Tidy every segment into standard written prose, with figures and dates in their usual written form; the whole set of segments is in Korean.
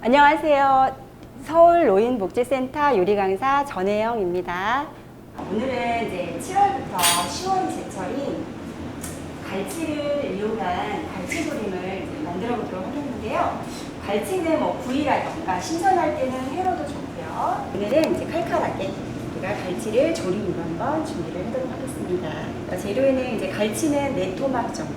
안녕하세요. 서울 노인복지센터 요리 강사 전혜영입니다. 오늘은 이제 7월부터 10월이 제철인 갈치를 이용한 갈치조림을 만들어 보도록 하겠는데요. 갈치는 뭐 구이라던가 신선할 때는 회로도 좋고요. 오늘은 이제 칼칼하게 우리가 갈치를 조림으로 한번 준비를 하도록 하겠습니다. 재료에는 이제 갈치는 4토막 정도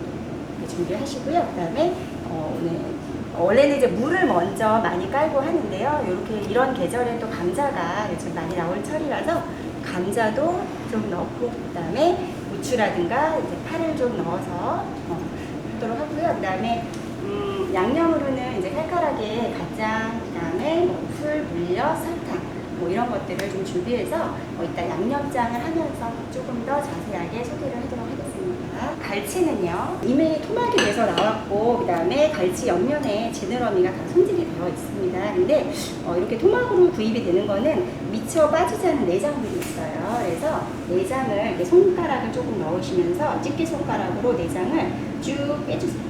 준비하시고요. 그다음에 오늘 원래는 이제 물을 먼저 많이 깔고 하는데요. 이렇게 이런 계절에 또 감자가 요즘 많이 나올 철이라서 감자도 좀 넣고, 그다음에 고추라든가 이제 파를 좀 넣어서 하도록 하고요. 그다음에 양념으로는 이제 칼칼하게 간장, 그다음에 뭐 풀, 물엿, 설탕 뭐 이런 것들을 좀 준비해서 이따 양념장을 하면서 조금 더 자세하게 소개를 하도록 하겠습니다. 갈치는요, 이미 토막이 돼서 나왔고, 그 다음에 갈치 옆면에 지느러미가 다 손질이 되어 있습니다. 근데 이렇게 토막으로 구입이 되는 거는 미처 빠지지 않은 내장들이 있어요. 그래서 내장을 이렇게 손가락을 조금 넣으시면서 집게 손가락으로 내장을 쭉 빼주세요.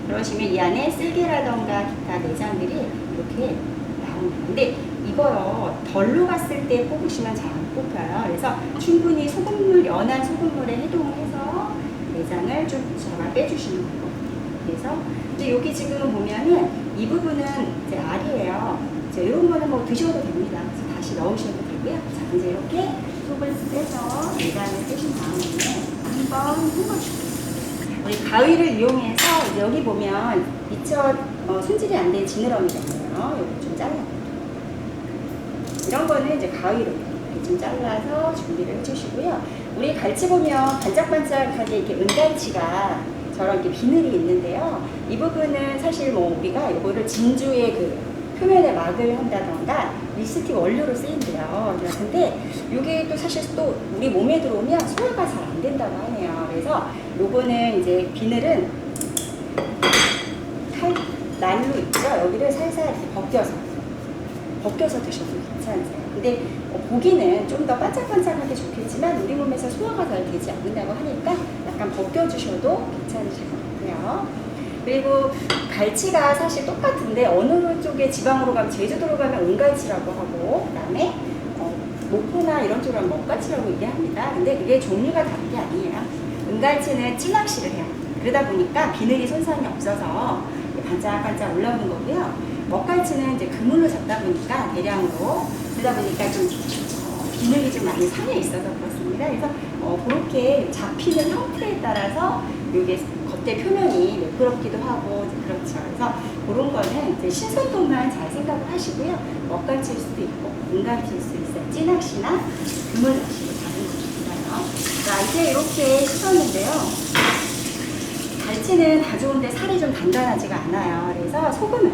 그러시면 이 안에 쓸개라던가 기타 내장들이 이렇게 나옵니다. 근데 이거요, 덜로 갔을 때 뽑으시면 잘 안 뽑혀요. 그래서 충분히 소금물, 연한 소금물에 해동을 해서 내장을 좀 잡아 빼주시는 거예요. 그래서 이제 여기 지금 보면은 이 부분은 이제 알이에요. 이제 이런 거는 뭐 드셔도 됩니다. 그래서 다시 넣으셔도 되고요. 자, 이제 이렇게 속을 빼서 내장을 빼신 다음에 한번 헹궈주세요. 우리 가위를 이용해서 여기 보면 미처 손질이 안 된 지느러미잖아요. 여기 좀 잘라요. 이런 거는 이제 가위로 좀 잘라서 준비를 해주시고요. 우리 갈치 보면 반짝반짝하게 이렇게 은갈치가 저런 이렇게 비늘이 있는데요. 이 부분은 사실 뭐 우리가 이거를 진주의 그 표면에 막을 한다던가 리스틱 원료로 쓰인대요. 근데 이게 또 사실 또 우리 몸에 들어오면 소화가 잘 안 된다고 하네요. 그래서 요거는 이제 비늘은 날로 있죠. 여기를 살살 이렇게 벗겨서 드셔도 괜찮으세요. 근데 고기는 좀 더 반짝반짝하게 좋겠지만 우리 몸에서 소화가 잘 되지 않는다고 하니까 약간 벗겨주셔도 괜찮으실 것 같고요. 그리고 갈치가 사실 똑같은데 어느 쪽에 지방으로 가면, 제주도로 가면 은갈치라고 하고, 그 다음에 목포나 이런 쪽으로 가면 먹갈치라고 얘기합니다. 근데 그게 종류가 다른 게 아니에요. 은갈치는 찌낚시를 해요. 그러다 보니까 비늘이 손상이 없어서 반짝반짝 올라오는 거고요. 먹갈치는 이제 그물로 잡다 보니까 대량으로, 그러다 보니까 좀 비늘이 좀 많이 상해 있어서 그렇습니다. 그래서 그렇게 잡히는 형태에 따라서 이게 겉에 표면이 매끄럽기도 하고 그렇죠. 그래서 그런 거는 이제 신선도만 잘 생각을 하시고요. 먹갈치일 수도 있고 은갈치일 수 있어요. 찌낚시나 그물낚시로 다른 것도 있어요. 자, 이제 이렇게 씻었는데요. 갈치는 다 좋은데 살이 좀 단단하지가 않아요. 그래서 소금을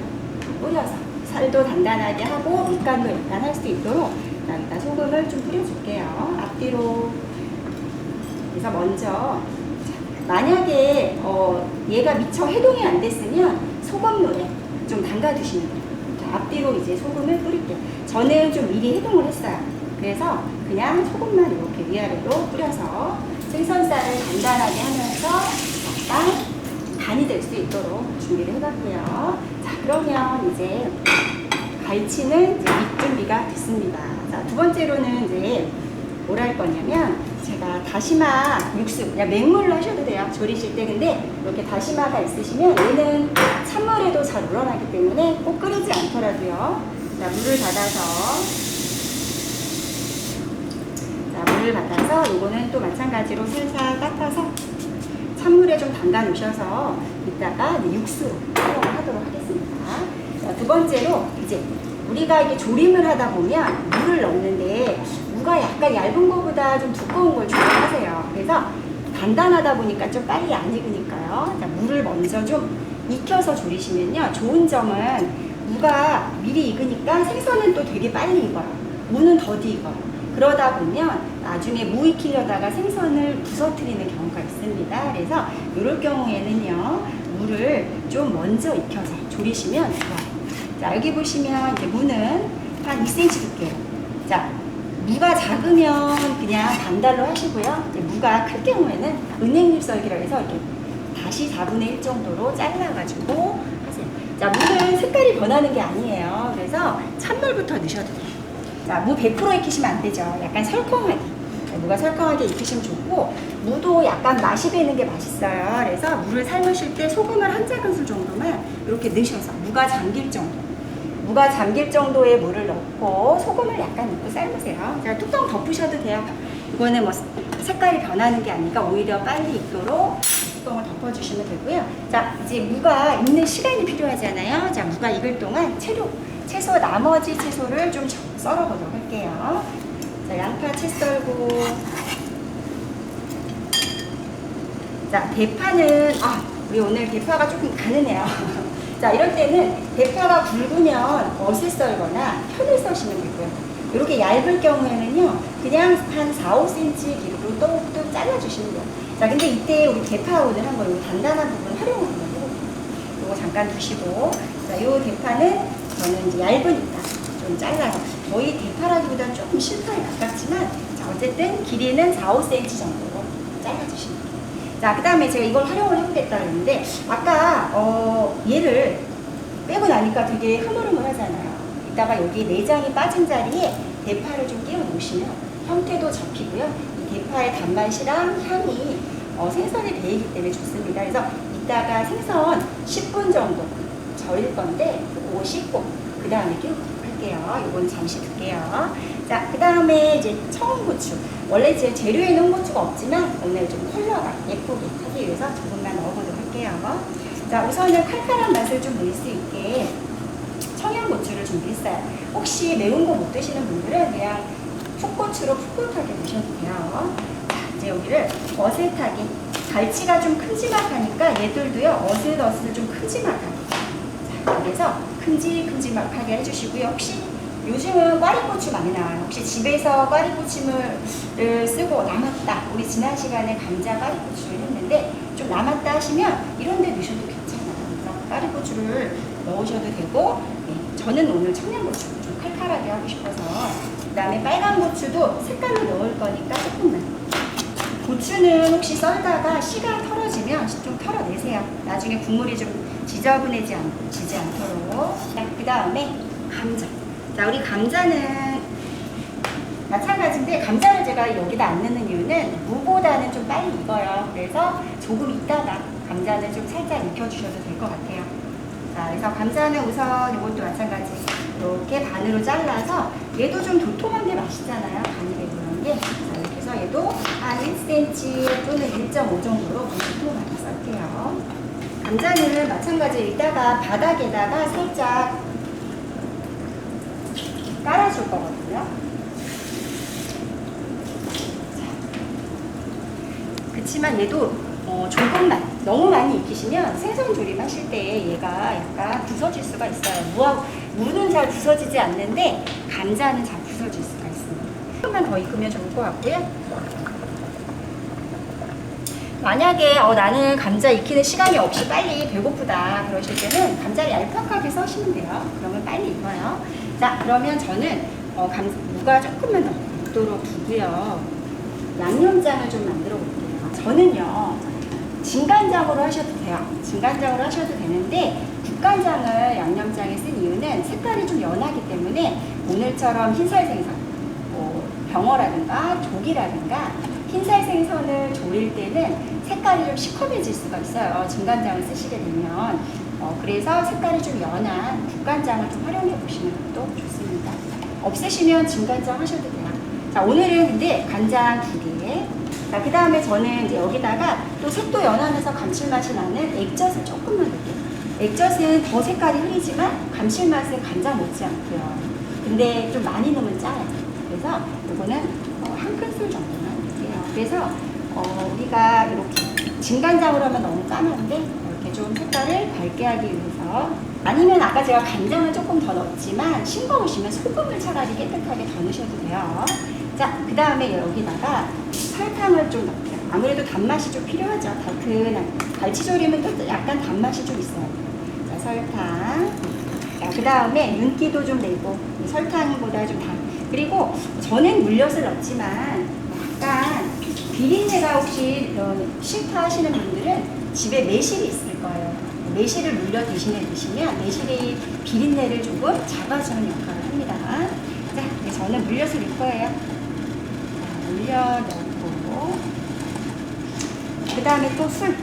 뿌려서 살도 단단하게 하고 밑간도 약간 할 수 있도록 일단 소금을 좀 뿌려줄게요. 앞뒤로. 그래서 먼저 만약에 얘가 미처 해동이 안 됐으면 소금물에 좀 담가 두시면 돼요. 앞뒤로 이제 소금을 뿌릴게요. 저는 좀 미리 해동을 했어요. 그래서 그냥 소금만 이렇게 위아래로 뿌려서 생선살을 단단하게 하면서 약간 간이 될 수 있도록 준비를 해봤고요. 자, 그러면 이제 갈치는 이제 밑 준비가 됐습니다. 자, 두 번째로는 이제 뭘 할 거냐면, 제가 다시마 육수, 그냥 맹물로 하셔도 돼요. 조리실 때. 근데 이렇게 다시마가 있으시면 얘는 찬물에도 잘 우러나기 때문에 꼭 끓이지 않더라도요. 자, 물을 받아서 요거는 또 마찬가지로 살살 닦아서 찬물에 좀 담가 놓으셔서 이따가 육수로 사용을 하도록 하겠습니다. 자, 두 번째로 이제 우리가 이게 조림을 하다 보면 물을 넣는데 무가 약간 얇은 것보다 좀 두꺼운 걸 좋아하세요. 그래서 단단하다 보니까 좀 빨리 안 익으니까요. 자, 물을 먼저 좀 익혀서 조리시면요. 좋은 점은 무가 미리 익으니까 생선은 또 되게 빨리 익어요. 무는 더디 익어요. 그러다 보면 나중에 무 익히려다가 생선을 부서뜨리는 경우가 있습니다. 그래서 이럴 경우에는요, 무를 좀 먼저 익혀서 조리시면 좋아요. 자, 여기 보시면 이제 무는 한 2cm 두께요. 자, 무가 작으면 그냥 반달로 하시고요. 이제 무가 클 경우에는 은행잎 썰기라고 해서 이렇게 다시 4분의 1 정도로 잘라가지고 하세요. 자, 무는 색깔이 변하는 게 아니에요. 그래서 찬물부터 넣으셔도 돼요. 자, 무 100% 익히시면 안 되죠. 약간 설컹하게. 무가 설컹하게 익히시면 좋고, 무도 약간 맛이 배는 게 맛있어요. 그래서 무를 삶으실 때 소금을 한 작은술 정도만 이렇게 넣으셔서 무가 잠길 정도. 무가 잠길 정도의 물을 넣고 소금을 약간 넣고 삶으세요. 자, 뚜껑 덮으셔도 돼요. 이거는 뭐 색깔이 변하는 게 아니니까 오히려 빨리 익도록 뚜껑을 덮어주시면 되고요. 자, 이제 무가 익는 시간이 필요하잖아요. 자, 무가 익을 동안 채소 나머지 채소를 좀 썰어 보도록 할게요. 자, 양파 채 썰고, 자, 대파는 우리 오늘 대파가 조금 가느네요. 자, 이럴 때는 대파가 굵으면 멋을 썰거나 편을 써시면 되고요. 이렇게 얇을 경우에는요, 그냥 한 4, 5cm 길이로 똑똑 잘라주시면 돼요. 자, 근데 이때 우리 대파 오늘 한번 이 단단한 부분 활용을 한번 해볼게요. 이거 잠깐 두시고, 자, 이 대파는 저는 이제 얇으니까 좀 잘라요. 거의 대파라기보다는 조금 실파에 가깝지만, 자, 어쨌든 길이는 4, 5cm 정도로 잘라주시면 돼요. 자, 그 다음에 제가 이걸 활용을 해보겠다 그랬는데, 아까, 얘를 빼고 나니까 되게 흐물흐물하잖아요. 이따가 여기 내장이 빠진 자리에 대파를 좀 끼워 놓으시면 형태도 잡히고요. 이 대파의 단맛이랑 향이 생선에 배이기 때문에 좋습니다. 그래서 이따가 생선 10분 정도 절일 건데, 그거 씻고, 그 다음에 끼우도록 할게요. 이건 잠시 둘게요. 자, 그 다음에 이제 청고추. 원래 제 재료에는 홍고추가 없지만 오늘 좀 컬러가 예쁘게 하기 위해서 조금만 넣어보도록 할게요. 자, 우선은 칼칼한 맛을 좀 낼 수 있게 청양고추를 준비했어요. 혹시 매운 거 못 드시는 분들은 그냥 풋고추로 풋풋하게 넣으셔도 돼요. 자, 이제 여기를 어슷하게, 갈치가 좀 큼지막하니까 얘들도요, 어슷어슷 좀 큼지막하게. 자, 그래서 큼지막하게 해주시고요. 혹시 요즘은 꽈리고추 많이 나와요. 혹시 집에서 꽈리고추를 쓰고 남았다. 우리 지난 시간에 감자 꽈리고추를 했는데 좀 남았다 하시면 이런 데 넣으셔도 괜찮아요. 그래서 꽈리고추를 넣으셔도 되고, 네, 저는 오늘 청양고추 좀 칼칼하게 하고 싶어서, 그 다음에 빨간 고추도 색깔로 넣을 거니까 조금만. 고추는 혹시 썰다가 씨가 털어지면 좀 털어내세요. 나중에 국물이 좀 지저분해지지 않도록. 그 다음에 감자. 자, 우리 감자는 마찬가지인데, 감자를 제가 여기다 안 넣는 이유는 무보다는 좀 빨리 익어요. 그래서 조금 있다가 감자는 좀 살짝 익혀주셔도 될 것 같아요. 자, 그래서 감자는 우선 이것도 마찬가지 이렇게 반으로 잘라서, 얘도 좀 도톰한 게 맛있잖아요. 간이 되고 그런 게. 자, 이렇게 해서 얘도 한 1cm 또는 1.5 정도로 도톰하게 썰게요. 감자는 마찬가지로 이따가 바닥에다가 살짝 깔아줄 거거든요. 그치만 얘도 조금만, 너무 많이 익히시면 생선 조림하실 때 얘가 약간 부서질 수가 있어요. 무는 잘 부서지지 않는데 감자는 잘 부서질 수가 있습니다. 조금만 더 익으면 좋을 것 같고요. 만약에 나는 감자 익히는 시간이 없이 빨리 배고프다 그러실 때는 감자를 얄팍하게 써시면 돼요. 그러면 빨리 익어요. 자, 그러면 저는 무가 조금만 더 익도록 두고요. 양념장을 좀 만들어 볼게요. 저는요, 진간장으로 하셔도 돼요. 진간장으로 하셔도 되는데, 국간장을 양념장에 쓴 이유는 색깔이 좀 연하기 때문에 오늘처럼 흰살 생선, 병어라든가 조기라든가 흰살 생선을 조릴 때는 색깔이 좀 시커매질 수가 있어요. 진간장을 쓰시게 되면. 그래서 색깔이 좀 연한 국간장을 좀 활용해 보시는 것도 좋습니다. 없으시면 진간장 하셔도 돼요. 자, 오늘은 근데 간장 2개. 자, 그 다음에 저는 이제 여기다가 또 색도 연하면서 감칠맛이 나는 액젓을 조금만 넣을게요. 액젓은 더 색깔이 흐리지만 감칠맛은 간장 못지않고요. 근데 좀 많이 넣으면 짜요. 그래서 이거는 한 큰술 정도만 넣을게요. 그래서 우리가 이렇게 진간장으로 하면 너무 까만데 이렇게 좀 색깔을 밝게 하기 위해서, 아니면 아까 제가 간장을 조금 더 넣었지만 싱거우시면 소금을 차라리 깨끗하게 더 넣으셔도 돼요. 자, 그 다음에 여기다가 설탕을 좀 넣을게요. 아무래도 단맛이 좀 필요하죠. 달큰한 갈치조림은 또 약간 단맛이 좀 있어요. 자, 설탕. 자, 그 다음에 윤기도 좀 내고 설탕보다 좀 단. 그리고 저는 물엿을 넣지만 약간 비린내가 혹시 싫다 하시는 분들은 집에 매실이 있을 거예요. 매실을 물려 드시면 매실이 비린내를 조금 잡아주는 역할을 합니다. 자, 이제 저는 물엿을 넣을 거예요. 자, 물엿 넣고 그 다음에 또 술.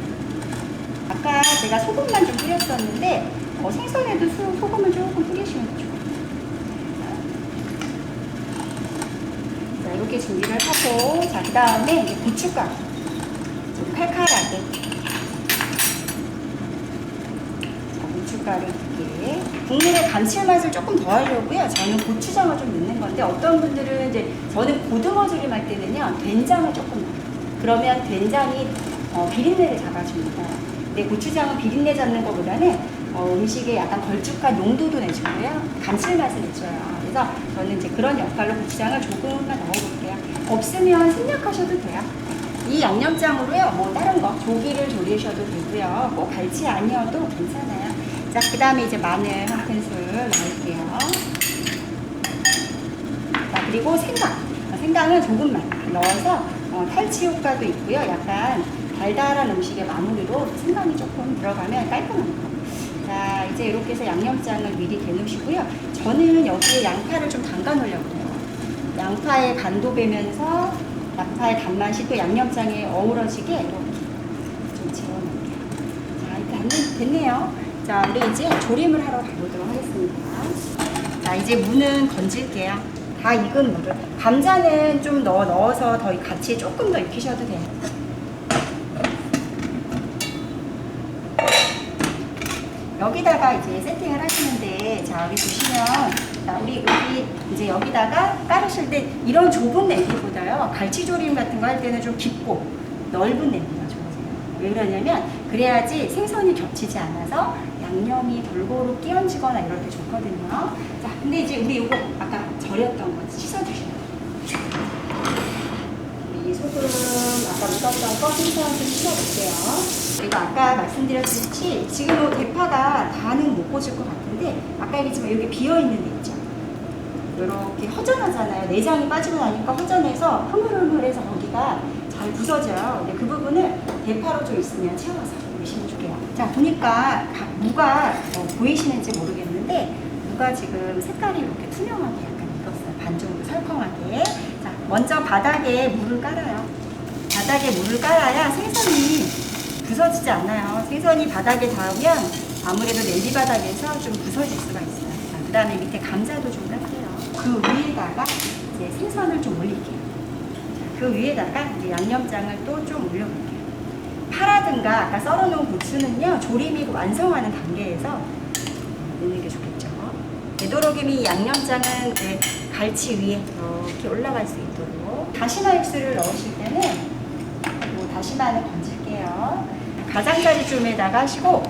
아까 제가 소금만 좀 뿌렸었는데 생선에도 소금을 조금 뿌리시면 좋아요. 자, 이렇게 준비를 하고 자, 그 다음에 이제 고춧가루 좀 칼칼하게 고춧가루 이렇게 국물의 감칠맛을 조금 더 하려고요. 저는 고추장을 좀 넣는 건데 어떤 분들은 이제 저는 고등어 조림할 때는요 된장을 조금 넣어요. 그러면 된장이 비린내를 잡아줍니다. 근데 고추장은 비린내 잡는 것보다는 음식에 약간 걸쭉한 농도도 내주고요. 감칠맛을 내줘요. 그래서 저는 이제 그런 역할로 고추장을 조금만 넣어볼게요. 없으면 생략하셔도 돼요. 이 양념장으로요, 뭐 다른 거 조기를 조리셔도 되고요. 꼭 갈치 아니어도 괜찮아요. 자, 그 다음에 이제 마늘 한 큰술 넣을게요. 자, 그리고 생강은 조금만 넣어서 탈취 효과도 있고요. 약간 달달한 음식의 마무리로 생강이 조금 들어가면 깔끔합니다. 자, 이제 이렇게 해서 양념장을 미리 개놓으시고요. 저는 여기에 양파를 좀 담가 놓으려고 해요. 양파의 간도 배면서 양파의 단맛이 또 양념장에 어우러지게 이렇게 좀 재워놓을게요. 자, 이렇게 됐네요. 자, 우리 이제 조림을 하러 가보도록 하겠습니다. 자, 이제 무는 건질게요. 다 익은 무를. 감자는 좀 넣어서 더 같이 조금 더 익히셔도 돼요. 여기다가 이제 세팅을 하시는데, 자, 여기 보시면, 자, 우리 이제 여기다가 깔으실 때 이런 좁은 냄비보다요, 갈치조림 같은 거 할 때는 좀 깊고 넓은 냄비가 좋으세요. 왜 그러냐면, 그래야지 생선이 겹치지 않아서 양념이 골고루 끼얹지거나 이럴 때 좋거든요. 자, 근데 이제 우리 이거 아까 절였던 거 씻어주시면 돼요. 우리 소금 아까 묻었던 거 생선 좀 씻어볼게요. 그리고 아까 말씀드렸듯이 지금 대파가 다는 못 꽂을 것 같은데 아까 얘기했지만 여기 비어있는 데 있죠. 이렇게 허전하잖아요. 내장이 빠지고 나니까 허전해서 흐물흐물해서 거기가 잘 부서져요. 근데 그 부분을 대파로 좀 있으면 채워서 넣으시면 좋게요. 자, 보니까 무가 보이시는지 모르겠는데 무가 지금 색깔이 이렇게 투명하게 약간 익었어요. 반 정도 설컹하게. 자, 먼저 바닥에 물을 깔아요. 바닥에 물을 깔아야 생선이 부서지지 않아요. 생선이 바닥에 닿으면 아무래도 냄비 바닥에서 좀 부서질 수가 있어요. 자, 그 다음에 밑에 감자도 좀 깔게요. 그 위에다가 이제 생선을 좀 올릴게요. 자, 그 위에다가 이제 양념장을 또 좀 올려볼게요. 파라든가 아까 썰어놓은 고추는요, 조림이 완성하는 단계에서 넣는 게 좋겠죠. 되도록이면 이 양념장은 이제 갈치 위에 이렇게 올라갈 수 있도록. 다시마 육수를 넣으실 때는 다시마는 건질게요. 가장자리쯤에다가 하시고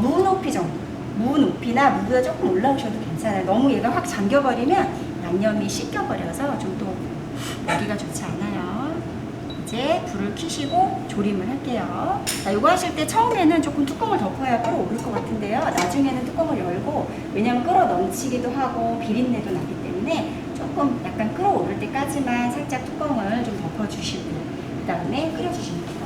무 높이 정도, 무 높이나 무보다 조금 올라오셔도 괜찮아요. 너무 얘가 확 잠겨버리면 양념이 씻겨버려서 좀 또 먹기가 좋지 않아요. 이제 불을 켜시고 조림을 할게요. 자, 이거 하실 때 처음에는 조금 뚜껑을 덮어야 끓어오를 것 같은데요. 나중에는 뚜껑을 열고, 왜냐면 끓어 넘치기도 하고 비린내도 나기 때문에 조금 약간 끓어오를 때까지만 살짝 뚜껑을 좀 덮어주시고 그 다음에 끓여주시면 돼요.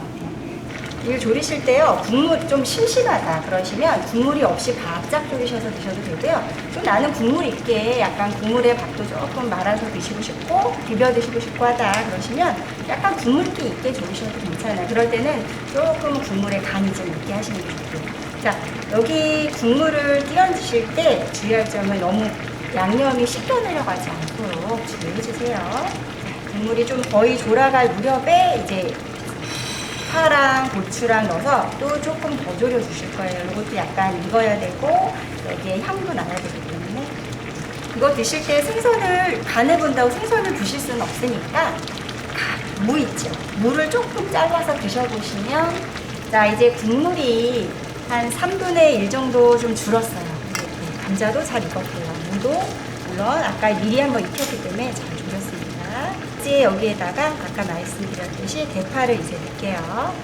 이걸 조리실 때요, 국물 좀 심심하다 그러시면 국물이 없이 바짝 졸이셔서 드셔도 되고요. 좀 나는 국물 있게 약간 국물에 밥도 조금 말아서 드시고 싶고 비벼 드시고 싶고 하다 그러시면 약간 국물기 있게 조리셔도 괜찮아요. 그럴 때는 조금 국물에 간이 좀 있게 하시는 게 좋고요. 자, 여기 국물을 끼얹으실 때 주의할 점은 너무 양념이 씻겨내려가지 않도록 주의해 주세요. 자, 국물이 좀 거의 졸아갈 무렵에 이제 파랑 고추랑 넣어서 또 조금 더 졸여 주실 거예요. 이것도 약간 익어야 되고 여기에 향도 나야 되기 때문에 이거 드실 때 생선을 간을 본다고 생선을 드실 수는 없으니까 무 있죠. 무를 조금 잘라서 드셔보시면 자, 이제 국물이 한 3분의 1 정도 좀 줄었어요. 감자도 잘 익었고요. 무도 물론 아까 미리 한번 익혔기 때문에 잘 졸였습니다. 이제 여기에다가 아까 말씀드렸듯이 대파를 이제 넣을게요.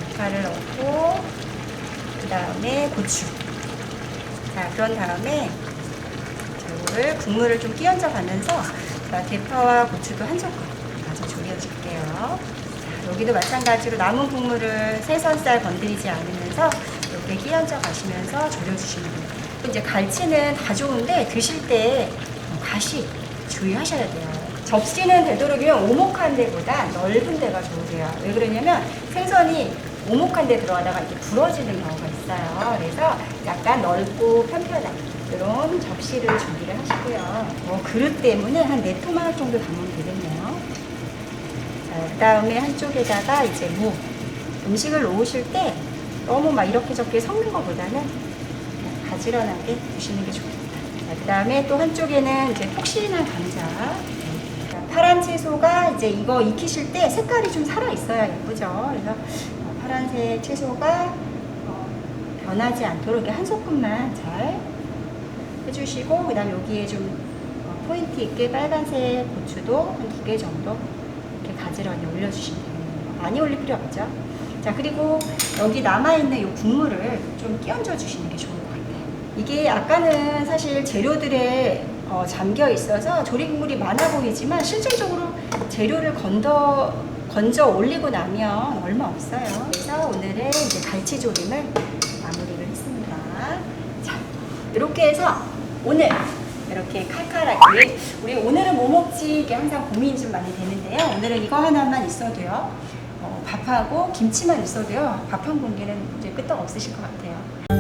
대파를 넣고 그 다음에 고추. 자, 그런 다음에 이거를 국물을 좀 끼얹어 가면서 대파와 고추도 한 젓갈 마저 졸여줄게요. 자, 여기도 마찬가지로 남은 국물을 생선살 건드리지 않으면서 이렇게 끼얹어 가시면서 졸여주시면 돼요. 이제 갈치는 다 좋은데 드실 때 가시 주의하셔야 돼요. 접시는 되도록이면 오목한 데보다 넓은 데가 좋으세요. 왜 그러냐면 생선이 오목한 데 들어가다가 이렇게 부러지는 경우가 있어요. 그래서 약간 넓고 편편한 이런 접시를 준비를 하시고요. 그릇 때문에 한 4토막 정도 담으면 되겠네요. 자, 그 다음에 한쪽에다가 이제 음식을 놓으실 때 너무 막 이렇게 저렇게 섞는 것보다는 가지런하게 두시는 게 좋겠다. 그 다음에 또 한쪽에는 이제 폭신한 감자. 파란 채소가 이제 이거 익히실 때 색깔이 좀 살아 있어야 예쁘죠. 그래서 파란색 채소가 변하지 않도록 이렇게 한 소끔만 잘 해주시고, 그 다음에 여기에 좀 포인트 있게 빨간색 고추도 한 2개 정도 이렇게 가지런히 올려주시면 되겠네요. 많이 올릴 필요 없죠. 자, 그리고 여기 남아있는 이 국물을 좀 끼얹어 주시는 게 좋을 것 같아요. 이게 아까는 사실 재료들에 잠겨 있어서 조리국물이 많아 보이지만 실질적으로 재료를 건져 올리고 나면 얼마 없어요. 그래서 오늘은 이제 갈치조림을 마무리를 했습니다. 자, 이렇게 해서 오늘 이렇게 칼칼하게 우리 오늘은 뭐 먹지 이게 항상 고민이 좀 많이 되는데요. 오늘은 이거 하나만 있어도요. 밥하고 김치만 있어도요. 밥 한 공기는 이제 끄떡 없으실 것 같아요.